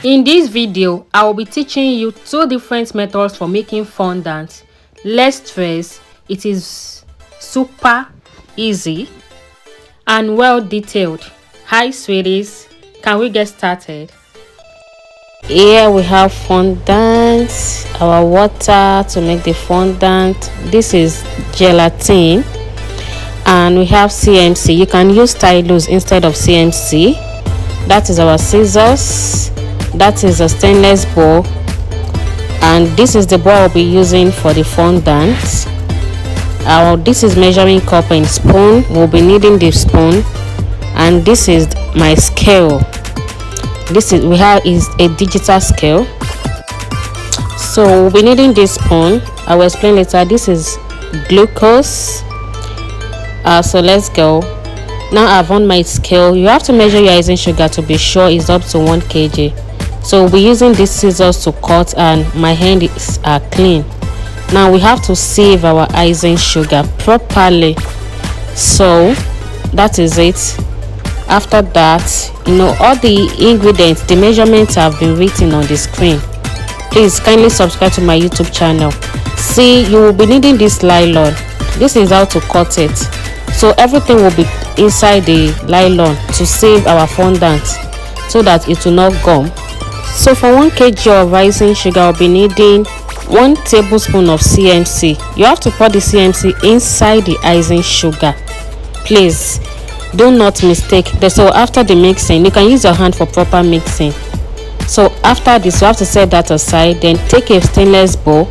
In this video, I will be teaching you two different methods for making fondant. Less stress, it is super easy and well detailed. Hi sweeties, can we get started? Here we have fondant, our water to make the fondant. This is gelatin, and we have CMC. You can use stylus instead of CMC. That is our scissors. That is a stainless bowl, and this is the bowl I'll be using for the fondant. This is measuring cup and spoon. We'll be needing the spoon, and this is my scale. We have a digital scale, so we'll be needing this spoon. I will explain later. This is glucose. So let's go. Now I've on my scale. You have to measure your icing sugar to be sure it's up to 1 kg. So we'll be using these scissors to cut, and my hand is clean. Now we have to sieve our icing sugar properly. So that is it. After that, all the ingredients, the measurements have been written on the screen. Please kindly subscribe to my YouTube channel. See, you will be needing this nylon. This is how to cut it. So everything will be inside the nylon to save our fondant so that it will not gum. So for 1 kg of icing sugar, I'll be needing 1 tablespoon of CMC. You have to pour the CMC inside the icing sugar. Please do not mistake. So after the mixing, you can use your hand for proper mixing. So after this, you have to set that aside. Then take a stainless bowl.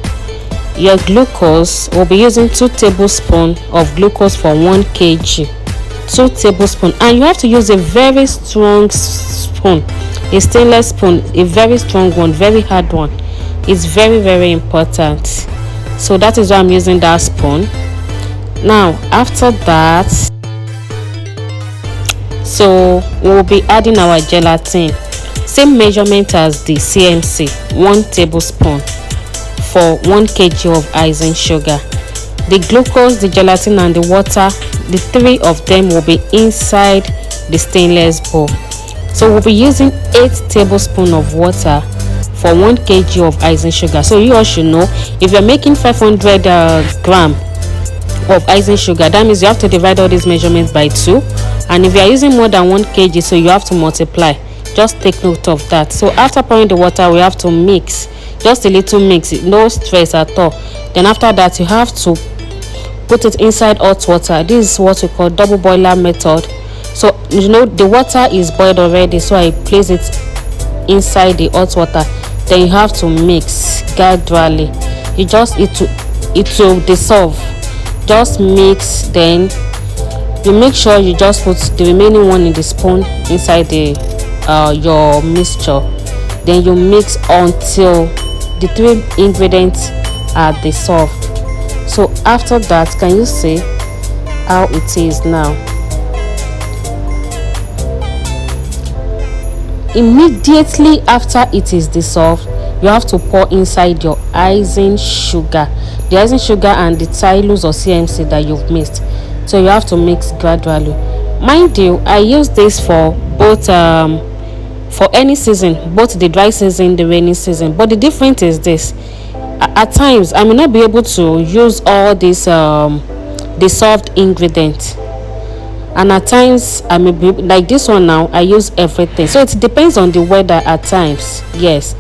Your glucose, we'll be using 2 tablespoons of glucose for 1 kg. 2 tablespoons, and you have to use a very strong spoon, a stainless spoon, a very strong one, very hard one. It's very important. So that is why I'm using that spoon. Now after that, so we'll be adding our gelatin, same measurement as the CMC, 1 tablespoon for 1 kg of icing sugar. The glucose, the gelatin, and the water, the 3 of them will be inside the stainless bowl. So we'll be using 8 tablespoons of water for 1 kg of icing sugar. So you all should know, if you're making 500 gram of icing sugar, that means you have to divide all these measurements by 2. And if you are using more than 1 kg, so you have to multiply. Just take note of that. So after pouring the water, we have to mix, just a little mix, no stress at all. Then after that, you have to put it inside hot water. This is what we call double boiler method. So the water is boiled already, so I place it inside the hot water. Then you have to mix gradually. It will dissolve. Just mix. Then you make sure you just put the remaining one in the spoon inside your mixture. Then you mix until the 3 ingredients are dissolved. So after that, can you see how it is now? Immediately after it is dissolved, you have to pour inside your icing sugar, the icing sugar and the stylus or CMC that you've mixed. So you have to mix gradually. Mind you, I use this for both for any season, both the dry season, the rainy season. But the difference is this: at times I may not be able to use all these dissolved ingredients, and at times I may be like this one. Now I use everything, so it depends on the weather at times. Yes.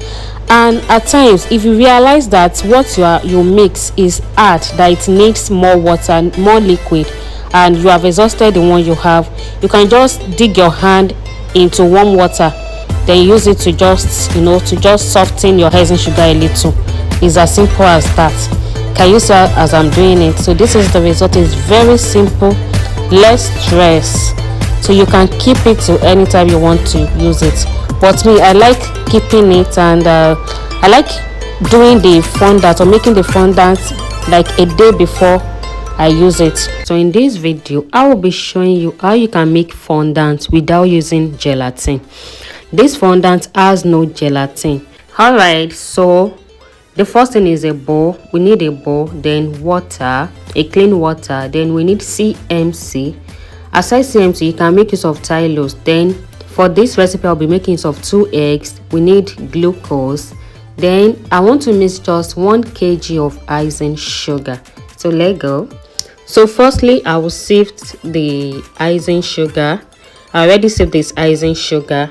And at times, if you realize that what you mix is hard, that it needs more water, more liquid, and you have exhausted the one you have, you can just dig your hand into warm water, then use it to just soften your icing sugar a little. It's as simple as that. Can you see as I'm doing it? So this is the result. It's very simple, less stress, so you can keep it to anytime you want to use it. But me, I like keeping it, and I like doing the fondant or making the fondant like a day before I use it. So in this video, I will be showing you how you can make fondant without using gelatin. This fondant has no gelatin. Alright, so the first thing is a bowl. We need a bowl, then water, a clean water, then we need CMC. Aside CMC, you can make use of stylus. Then For this recipe, I'll be making use of 2 eggs. We need glucose. Then I want to mix just 1 kg of icing sugar. So let's go. So firstly, I will sift the icing sugar. I already sieved this icing sugar.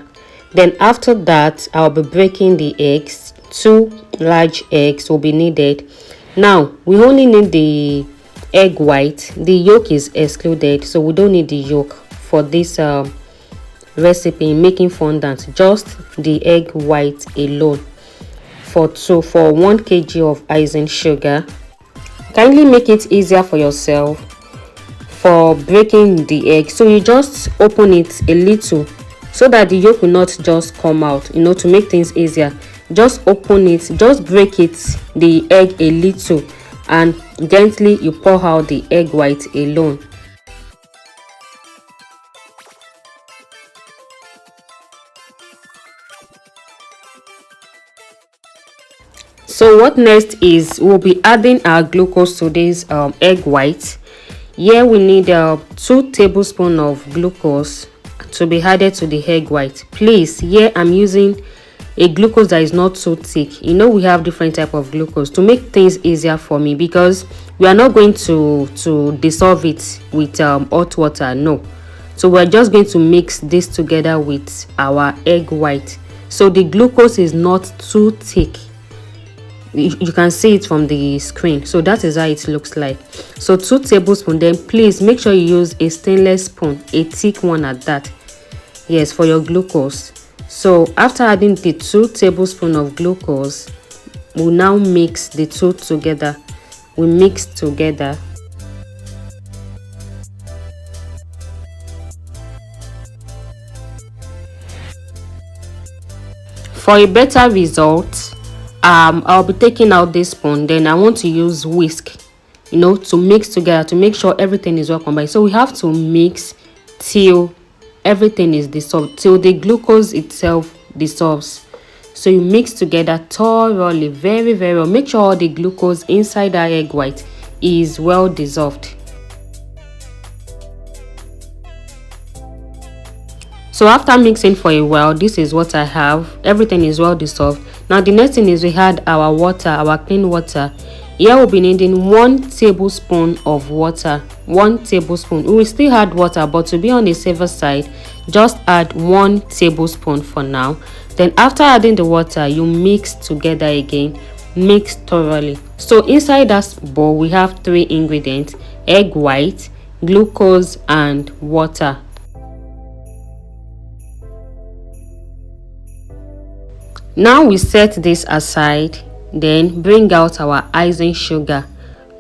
Then after that, I'll be breaking the eggs. 2 large eggs will be needed. Now we only need the egg white. The yolk is excluded, so we don't need the yolk for this recipe making fondant. Just the egg white alone for 1 kg of icing sugar. Kindly make it easier for yourself for breaking the egg. So you just open it a little so that the yolk will not just come out. To make things easier, just open it, just break it, the egg a little, and gently you pour out the egg white alone. So what next is we'll be adding our glucose to this egg white. Here we need 2 tablespoons of glucose to be added to the egg white. Please, here I'm using a glucose that is not so thick. We have different type of glucose to make things easier for me, because we are not going to dissolve it with hot water. No, so we're just going to mix this together with our egg white, so the glucose is not too thick. You can see it from the screen. So that is how it looks like. So 2 tablespoons. Then please make sure you use a stainless spoon, a thick one at that. Yes, for your glucose. So after adding the 2 tablespoons of glucose, we'll now mix the 2 together. We mix together. For a better result, I'll be taking out this spoon. Then I want to use whisk, to mix together, to make sure everything is well combined. So we have to mix till everything is dissolved, till the glucose itself dissolves. So you mix together thoroughly, very well. Make sure all the glucose inside our egg white is well dissolved. So after mixing for a while, this is what I have. Everything is well dissolved. Now the next thing is we add our water, our clean water. Here we'll be needing 1 tablespoon of water. 1 tablespoon. We will still add water, but to be on the safer side, just add 1 tablespoon for now. Then after adding the water, you mix together again. Mix thoroughly. So inside that bowl, we have 3 ingredients: egg white, glucose, and water. Now we set this aside. Then bring out our icing sugar.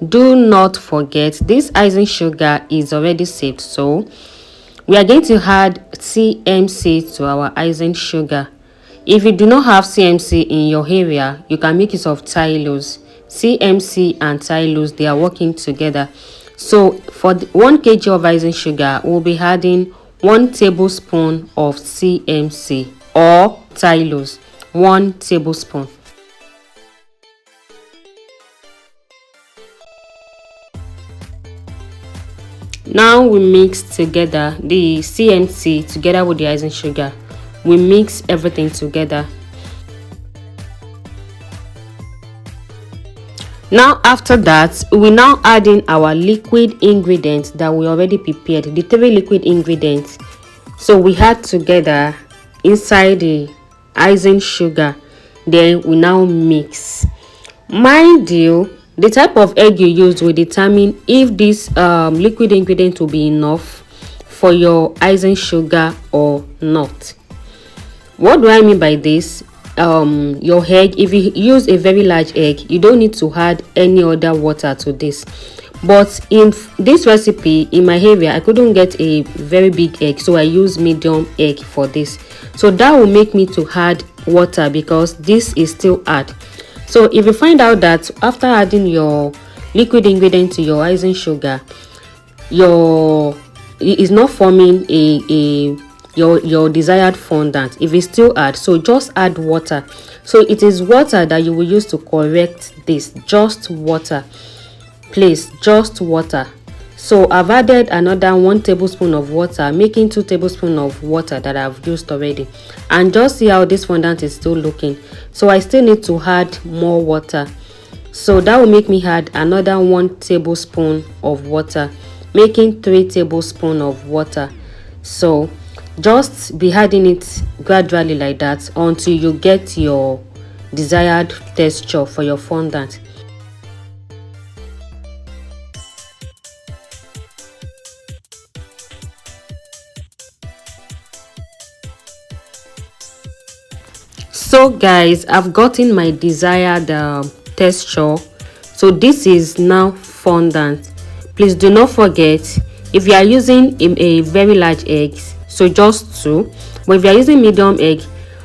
Do not forget, this icing sugar is already saved, so we are going to add CMC to our icing sugar. If you do not have CMC in your area, you can make use of Tylose. CMC and Tylose, they are working together. So for 1 kg of icing sugar, we'll be adding 1 tablespoon of CMC or Tylose. 1 tablespoon. Now we mix together the CMC together with the icing sugar. We mix everything together. Now after that, we now add in our liquid ingredients that we already prepared, the 3 liquid ingredients. So we add together inside the icing sugar. Then we now mix. Mind you, the type of egg you use will determine if this liquid ingredient will be enough for your icing sugar or not. What do I mean by this? Your egg, if you use a very large egg, you don't need to add any other water to this. But in this recipe, in my area, I couldn't get a very big egg, so I use medium egg for this. So that will make me to add water, because this is still hard. So if you find out that after adding your liquid ingredient to your icing sugar, it is not forming your desired fondant, if it's still hard, so just add water. So it is water that you will use to correct this. Just water, please, just water. So I've added another 1 tablespoon of water, making 2 tablespoons of water that I've used already. And just see how this fondant is still looking. So I still need to add more water. So that will make me add another 1 tablespoon of water, making 3 tablespoons of water. So just be adding it gradually like that until you get your desired texture for your fondant. So guys, I've gotten my desired texture. So this is now fondant. Please do not forget, if you are using a very large egg, so just 2, but if you are using medium egg,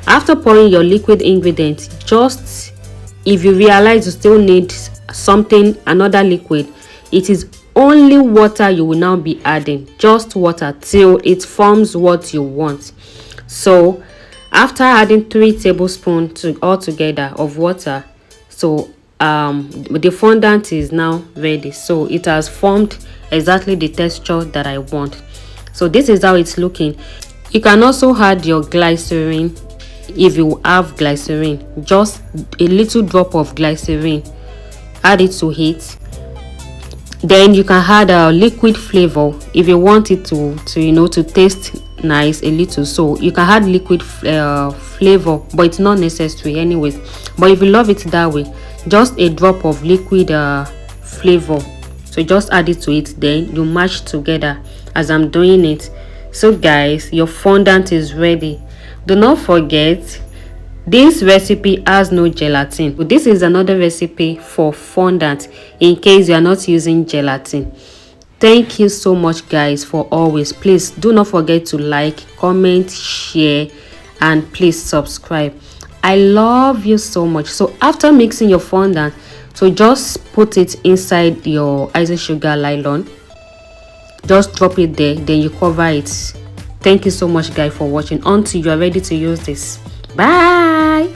after pouring your liquid ingredient, just if you realize you still need another liquid, it is only water you will now be adding, just water till it forms what you want. So after adding 3 tablespoons altogether of water, so the fondant is now ready. So it has formed exactly the texture that I want. So this is how it's looking. You can also add your glycerin if you have glycerin, just a little drop of glycerin, add it to it. Then you can add a liquid flavor if you want it to taste nice a little. So you can add liquid flavor, but it's not necessary anyways. But if you love it that way, just a drop of liquid flavor. So just add it to it, then you mash together as I'm doing it. So guys, your fondant is ready. Do not forget, this recipe has no gelatin. This is another recipe for fondant in case you are not using gelatin. Thank you so much guys for always. Please do not forget to like, comment, share, and please subscribe. I love you so much. So after mixing your fondant, so just put it inside your icing sugar nylon. Just drop it there, then you cover it. Thank you so much guys for watching until you are ready to use this. Bye.